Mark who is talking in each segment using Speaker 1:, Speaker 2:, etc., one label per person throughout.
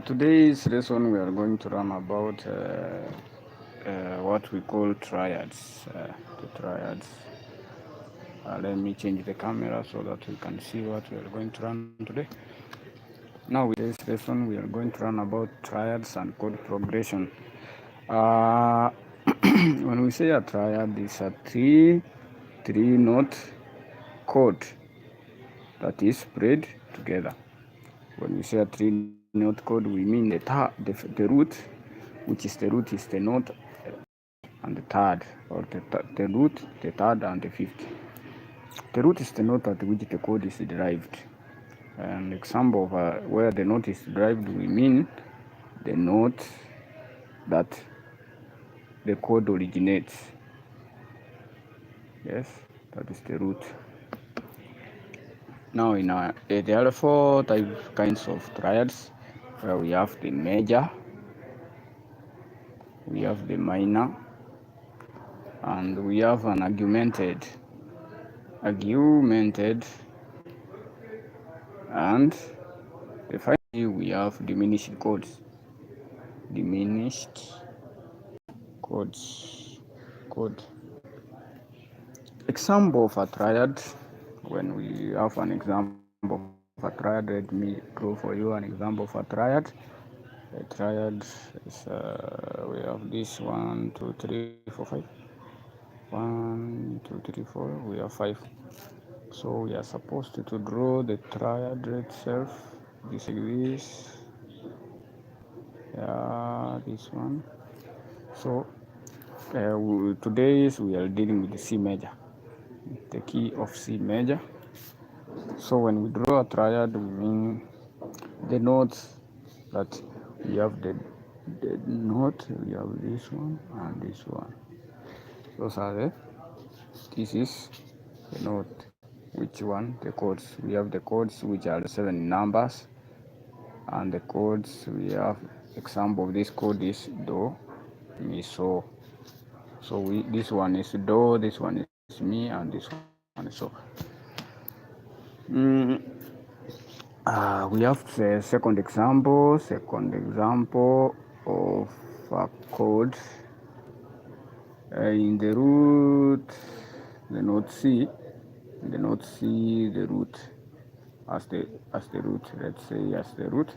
Speaker 1: Today's lesson we are going to learn about what we call triads. The triads. Let me change the camera so that we can see what we are going to learn today. Now, with this lesson, we are going to learn about triads and chord progression. Uh, when we say a triad, it's a three-note chord that is played together. When we say a three-note chord, we mean the root, which is the note and the third, or the root, the third, and the fifth. The root is the note at which the chord is derived. An example of where the note is derived, we mean the note that the chord originates. Yes, that is the root. Now, there are four kinds of triads, where we have the major, we have the minor, and we have an augmented, and finally we have diminished chords. Chord. Example of a triad. When we have an example of a triad, let me draw for you an example of a triad. A triad is we have this 1, 2, 3, 4, 5. 1, 2, 3, 4. We have 5. So we are supposed to draw the triad itself. This like this. Yeah, this one. So today we are dealing with the C major, the key of C major. So when we draw a triad, we mean the notes that we have the note, we have this one and this one. Those are this is the note. Which one? The chords. We have the chords which are 7 numbers, and the chords we have. Example of this chord is do, mi, so. So this one is do, this one is mi, and this one is so. We have the second example of a chord in the root, the note C, the root as the root. Let's say as the root,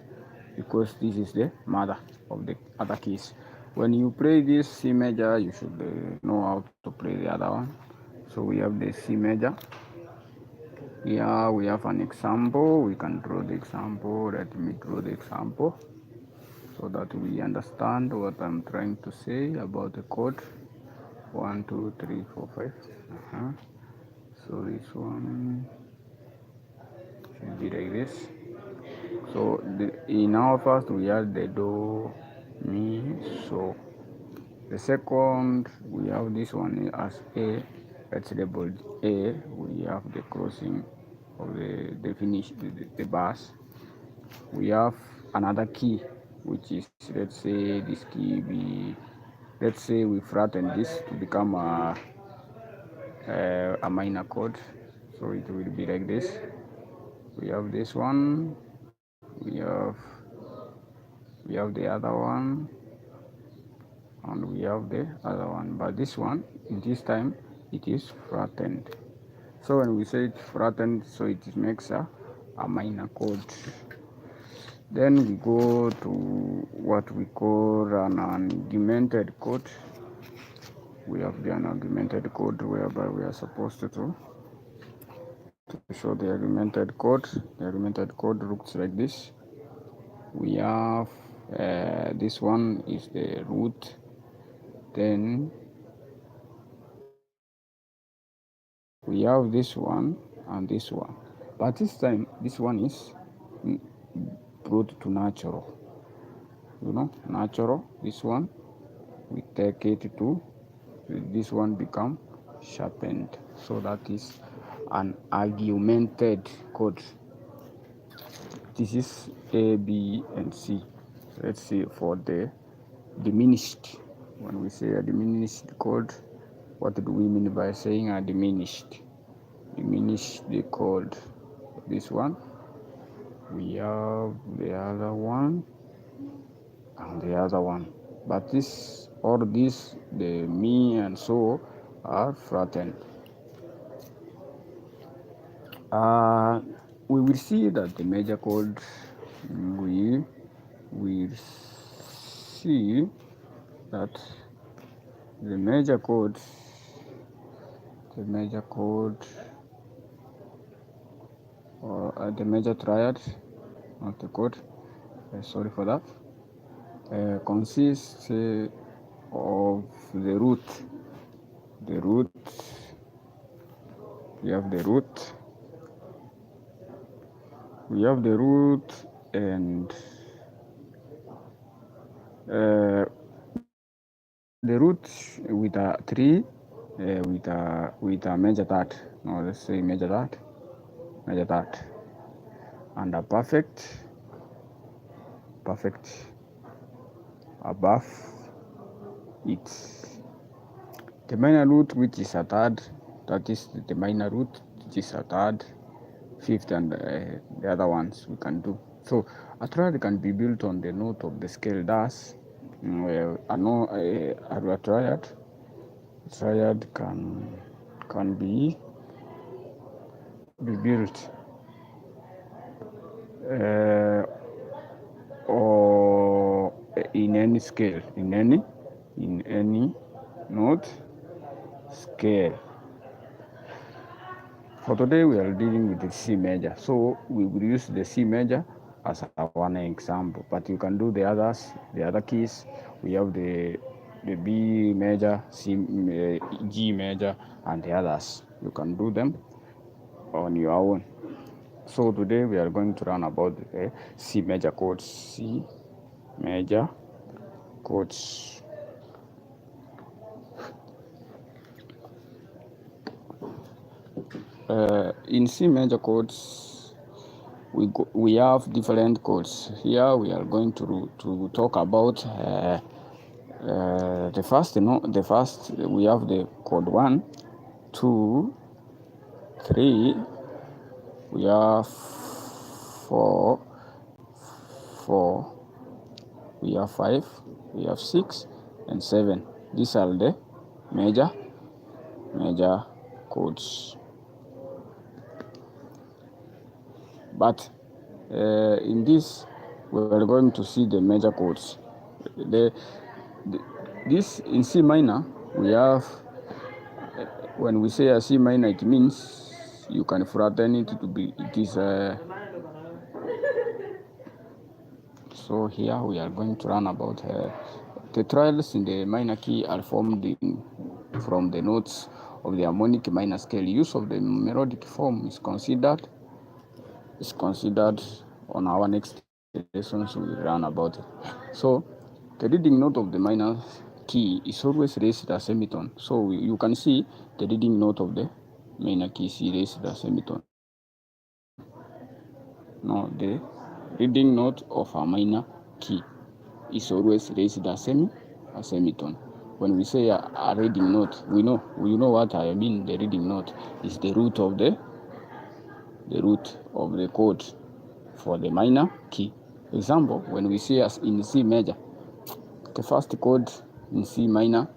Speaker 1: because this is the mother of the other keys. When you play this C major, you should know how to play the other one. So we have the C major. Here we have an example. We can draw the example. Let me draw the example so that we understand what I'm trying to say about the chord. 1, 2, 3, 4, 5. So this one should be like this. So in our first we have the do, mi, so. The second we have this one as A. Let's label A. We have the crossing of the finish, the bass. We have another key, which is, let's say this key be, let's say we flatten this to become a minor chord. So it will be like this. We have this one. We have the other one, and we have the other one. But this one, in this time, it is flattened. So when we say it's flattened, so it makes a minor chord. Then we go to what we call an augmented chord. We have the augmented chord, whereby we are supposed to show the augmented chord. The augmented chord looks like this. We have this one is the root. Then we have this one and this one. But this time, this one is brought to natural. Natural. This one, we take it to, this one become sharpened. So that is an augmented chord. This is A, B, and C. Let's see for the diminished. When we say a diminished chord, what do we mean by saying a diminished? Diminish the chord. This one. We have the other one. other one. But this or this, the mi and so are flattened. We will see that the major chord, we will see that the major chord or the major triad, not the chord, sorry for that, consists of the root. We have the root and the root with a 3 with a major third. No, let's say major third, and a perfect above it. The minor root, which is a third, that is the minor root, which is a third, fifth, and the other ones we can do. So a triad can be built on the note of the scale. Thus, a triad can be built or in any scale, in any note scale. For today, we are dealing with the C major, so we will use the C major as one example. But you can do the others, the other keys. We have the B major, G major, and the others. You can do them on your own. So today we are going to learn about the C major chords. C major chords. In C major chords, we have different chords. Here we are going to talk about the first. We have the chord 1, 2, 3. We have 4. We have 5. We have 6 and 7. These are the major chords. But in this, we are going to see the major chords. This in C minor, we have, when we say a C minor, it means you can flatten it to be, it is, so here we are going to learn about the triads in the minor key are formed from the notes of the harmonic minor scale. Use of the melodic form is considered on our next lessons. We will learn about it. So the reading note of the minor key is always raised as semitone. So you can see the reading note of the minor key is raised as semitone. Now the reading note of a minor key is always raised as semitone. When we say a reading note, we know what I mean. The reading note is the root of the chord for the minor key. Example, when we say as in C major, the first chord in C minor,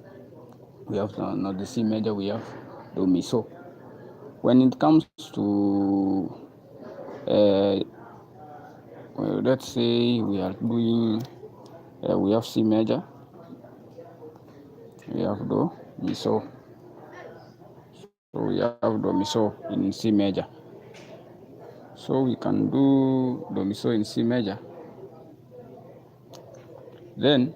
Speaker 1: we have not the C major, we have do mi so. When it comes to let's say we are doing we have C major, we have do mi so. So we have do mi so in C major. So we can do do mi so in C major. Then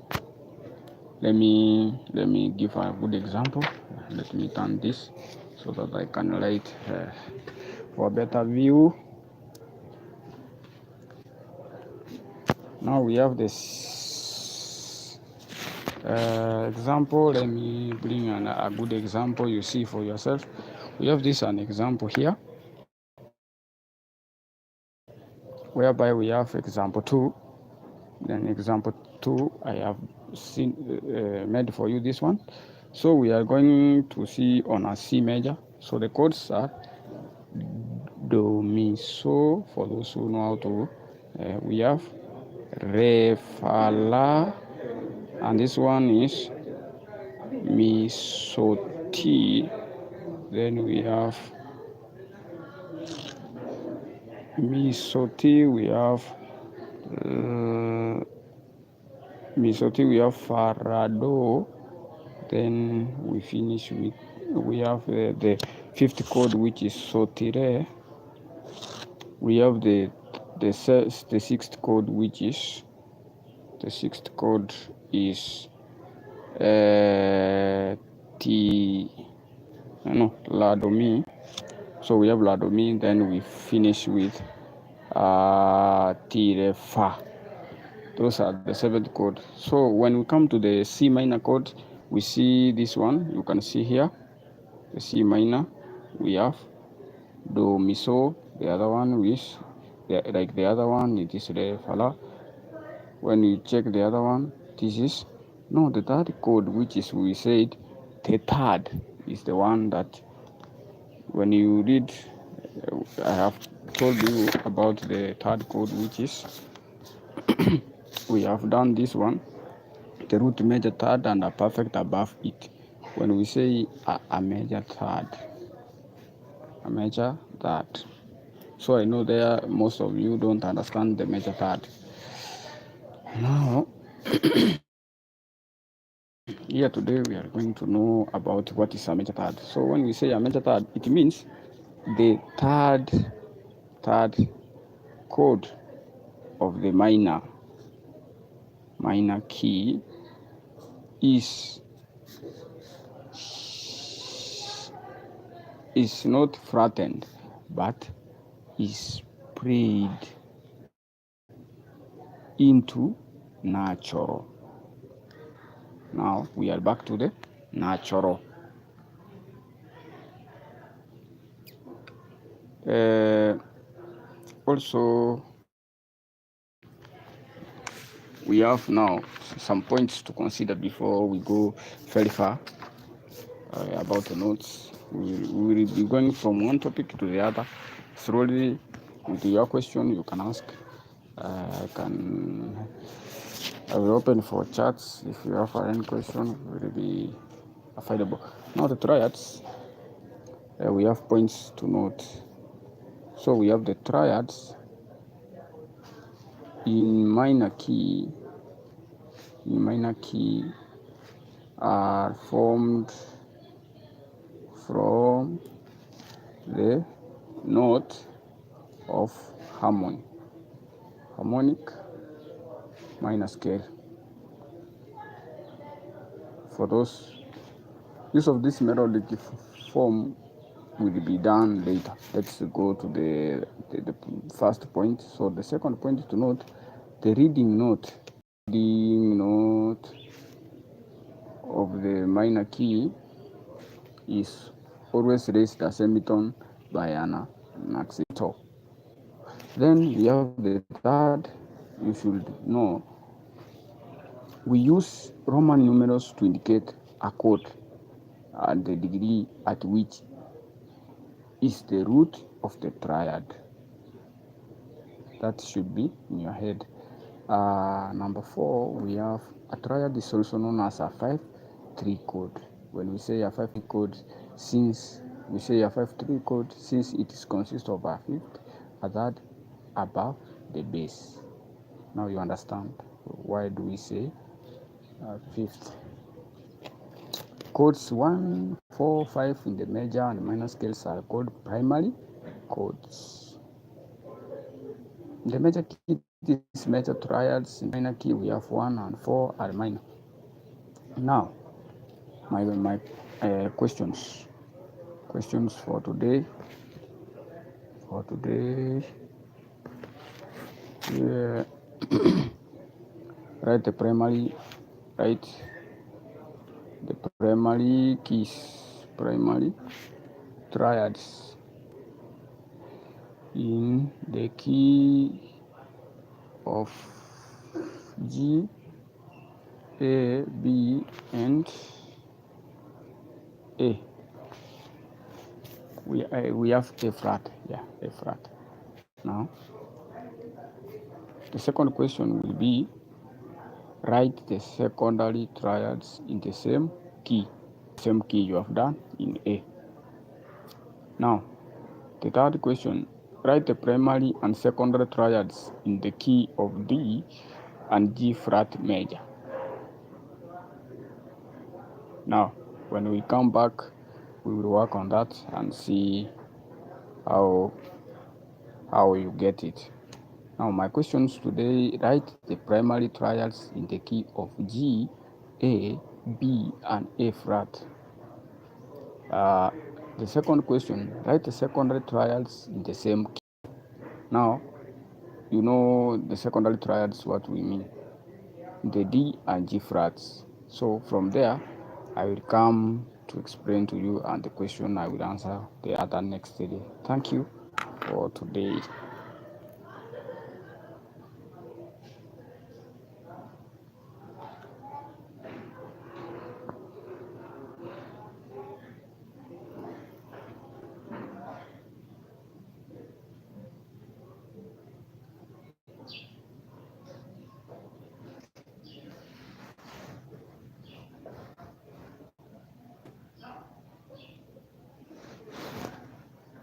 Speaker 1: let me give a good example. Let me turn this so that I can write for a better view. Now we have this example. Let me bring a good example you see for yourself. We have this an example here, whereby we have example 2. Then example 2, I have made for you this one. So we are going to see on a C major. So the chords are do, mi, so. For those who know how to, we have re, fa, la, and this one is mi so T. Then we have mi so T. We have mi so T. We have Farado. Then we finish with we have the fifth chord, which is Sotire. We have the sixth chord, which is La Do Mi. So we have La Do Mi, then we finish with Ti Re Fa. Those are the seventh chord. So when we come to the C minor chord, we see this one. You can see here the C minor. We have Do Mi So. The other one is like the other one. It is Re Fa La. When you check the other one, this is the third chord, which is we said the third is the one that when you read, I have told you about the third chord, which is we have done this one, the root major third and a perfect above it. When we say a major third, so I know there most of you don't understand the major third. Now, here today we are going to know about what is a major third. So when we say a major third, it means the third chord of the minor key is not flattened, but is played into natural. Now we are back to the natural. Also, we have now some points to consider before we go very far about the notes. We will be going from one topic to the other slowly. With your question, you can ask. I will open for chats. If you have any question, will be available. Now the triads, we have points to note. So we have the triads in minor key. Are formed from the note of harmonic minor scale. For those use of this melodic form will be done later. Let's go to the first point. So the second point to note, the reading note of the minor key is always raised a semitone by an accentuator. Then we have the third. You should know we use Roman numerals to indicate a chord and the degree at which is the root of the triad. That should be in your head. Number 4, we have a triad is also known as a 5-3 chord. When we say a 5-3 chord, since it is consists of a fifth, a third above the bass. Now you understand why do we say fifth. Chords 1, 4, 5 in the major and minor scales are called primary chords. In the major key, these major triads. In minor key, we have 1 and 4 are minor. Now, my questions for today. Yeah. Write the primary keys, primary triads in the key of G, A, B, and A. We have A flat. Yeah, A flat. Now, the second question will be write the secondary triads in the same key you have done in A. Now, the third question, write the primary and secondary triads in the key of D and G flat major. Now, when we come back, we will work on that and see how you get it. Now, my questions today, write the primary triads in the key of G, A, B, and A flat. The second question, write the secondary triads in the same key. Now, you know the secondary triads, what we mean, the D and G flats. So from there, I will come to explain to you, and the question I will answer the other next day. Thank you for today.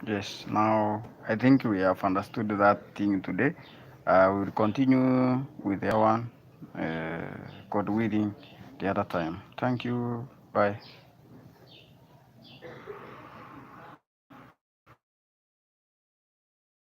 Speaker 1: Yes, now I think we have understood that thing today. We will continue with the one code reading the other time. Thank you. Bye.